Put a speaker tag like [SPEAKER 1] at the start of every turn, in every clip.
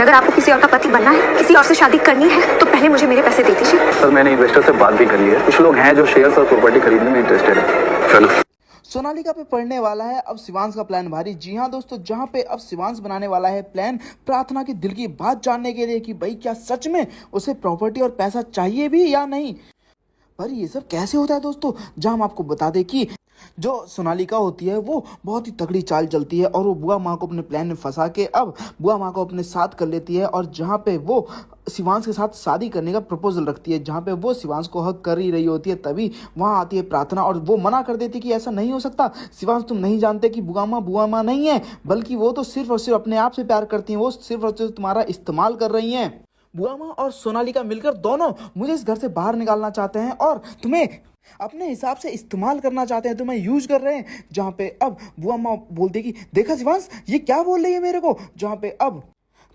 [SPEAKER 1] अगर आपको किसी और का पति बनना है, किसी और से शादी करनी है, तो पहले मुझे मेरे पैसे दे दीजिए।
[SPEAKER 2] सर मैंने इन्वेस्टर से बात भी करी है, कुछ लोग हैं जो शेयर्स और प्रॉपर्टी खरीदने में इंटरेस्टेड है।
[SPEAKER 3] सोनालिका पे पड़ने वाला है अब शिवांश का प्लान भारी। जी हाँ दोस्तों, जहां पे अब शिवांश बनाने वाला है प्लान प्रार्थना की दिल की बात जानने के लिए कि भाई क्या सच में उसे प्रॉपर्टी और पैसा चाहिए भी या नहीं। पर ये सब कैसे होता है दोस्तों, जहां हम आपको बता दें कि जो सोनालिका होती है वो बहुत ही तगड़ी चाल चलती है और वो बुआ माँ को अपने प्लान में फंसा के अब बुआ माँ को अपने साथ कर लेती है, और जहाँ पे वो शिवांश के साथ शादी करने का प्रपोजल रखती है, जहाँ पे वो शिवांश को हक कर ही रही होती है, तभी वहाँ आती है प्रार्थना और वो मना कर देती है कि ऐसा नहीं हो सकता शिवांश, तुम नहीं जानते कि बुआ माँ नहीं है, बल्कि वो तो सिर्फ और सिर्फ अपने आप से प्यार करती हैं, वो सिर्फ और सिर्फ तुम्हारा इस्तेमाल कर रही हैं। बुआ माँ और सोनालिका मिलकर दोनों मुझे इस घर से बाहर निकालना चाहते हैं और तुम्हें अपने हिसाब से इस्तेमाल करना चाहते हैं, तुम्हें यूज कर रहे हैं। जहाँ पे अब बुआ माँ बोलती कि देखा शिवांश ये क्या बोल रही है मेरे को, जहाँ पे अब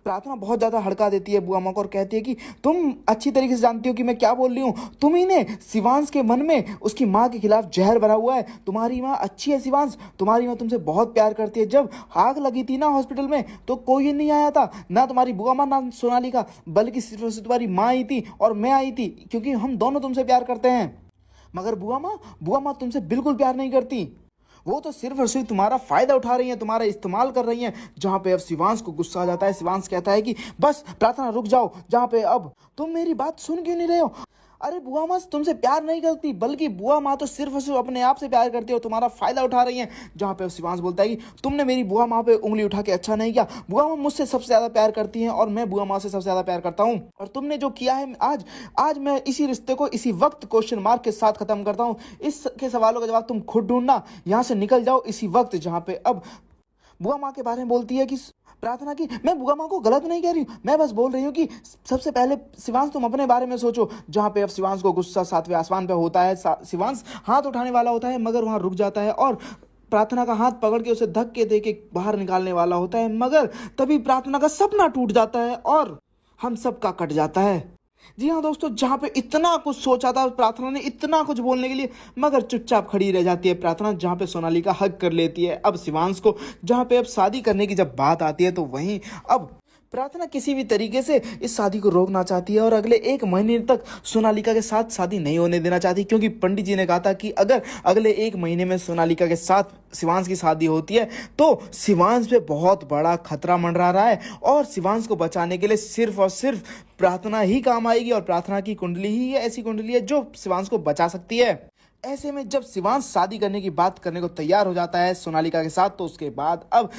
[SPEAKER 3] प्रार्थना बहुत ज़्यादा हड़का देती है बुआ माँ को और कहती है कि तुम अच्छी तरीके से जानती हो कि मैं क्या बोल रही हूँ, तुम ही ने शिवांश के मन में उसकी माँ के खिलाफ जहर भरा हुआ है। तुम्हारी माँ अच्छी है शिवांश, तुम्हारी माँ तुमसे बहुत प्यार करती है। जब आग लगी थी ना हॉस्पिटल में तो कोई नहीं आया था, ना तुम्हारी बुआ माँ ना सोनालिका, बल्कि सिर्फ तुम्हारी माँ आई थी और मैं आई थी, क्योंकि हम दोनों तुमसे प्यार करते हैं। मगर बुआ माँ तुमसे बिल्कुल प्यार नहीं करती, वो तो सिर्फ और सिर्फ तुम्हारा फायदा उठा रही हैं, तुम्हारा इस्तेमाल कर रही हैं। जहाँ पे अब शिवांश को गुस्सा आ जाता है, शिवांश कहता है कि बस प्रार्थना रुक जाओ, जहाँ पे अब तुम मेरी बात सुन क्यों नहीं रहे हो। अरे बुआ माँ तुमसे प्यार नहीं करती, बल्कि बुआ माँ तो सिर्फ और सिर्फ अपने आप से प्यार करती है और तुम्हारा फायदा उठा रही हैं। जहाँ पे शिवांश बोलता है कि तुमने मेरी बुआ माँ पे उंगली उठा के अच्छा नहीं किया, बुआ माँ मुझसे सबसे ज़्यादा प्यार करती हैं और मैं बुआ माँ से सबसे ज़्यादा प्यार करता हूँ, और तुमने जो किया है आज मैं इसी रिश्ते को इसी वक्त क्वेश्चन मार्क के साथ खत्म करता हूँ। इसके सवालों का जवाब तुम खुद ढूंढना, यहाँ से निकल जाओ इसी वक्त। जहाँ पे अब बुआ माँ के बारे में बोलती है कि प्रार्थना की मैं बुआ माँ को गलत नहीं कह रही हूँ, मैं बस बोल रही हूँ कि सबसे पहले शिवांश तुम अपने बारे में सोचो। जहाँ पे अब शिवांश को गुस्सा सातवें आसमान पे होता है, शिवांश हाथ उठाने वाला होता है मगर वहाँ रुक जाता है और प्रार्थना का हाथ पकड़ के उसे धक्के दे के बाहर निकालने वाला होता है, मगर तभी प्रार्थना का सपना टूट जाता है और हम सबका कट जाता है। जी हाँ दोस्तों, जहाँ पे इतना कुछ सोचा था प्रार्थना ने, इतना कुछ बोलने के लिए, मगर चुपचाप खड़ी रह जाती है प्रार्थना। जहाँ पे सोनालिका हक कर लेती है अब शिवांश को। जहाँ पे अब शादी करने की जब बात आती है तो वहीं अब प्रार्थना किसी भी तरीके से इस शादी को रोकना चाहती है और अगले 1 महीने तक सोनालिका के साथ शादी नहीं होने देना चाहती, क्योंकि पंडित जी ने कहा था कि अगर अगले 1 महीने में सोनालिका के साथ शिवांश की शादी होती है तो शिवांश पे बहुत बड़ा खतरा मंडरा रहा है और शिवांश को बचाने के लिए सिर्फ और सिर्फ प्रार्थना ही काम आएगी, और प्रार्थना की कुंडली ही ऐसी कुंडली है जो शिवांश को बचा सकती है। ऐसे में जब शिवांश शादी करने की बात करने को तैयार हो जाता है सोनालिका के साथ, तो उसके बाद अब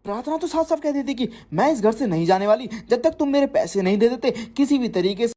[SPEAKER 3] प्रार्थना तो साफ साफ कह देती कि मैं इस घर से नहीं जाने वाली जब तक तुम मेरे पैसे नहीं दे देते किसी भी तरीके से।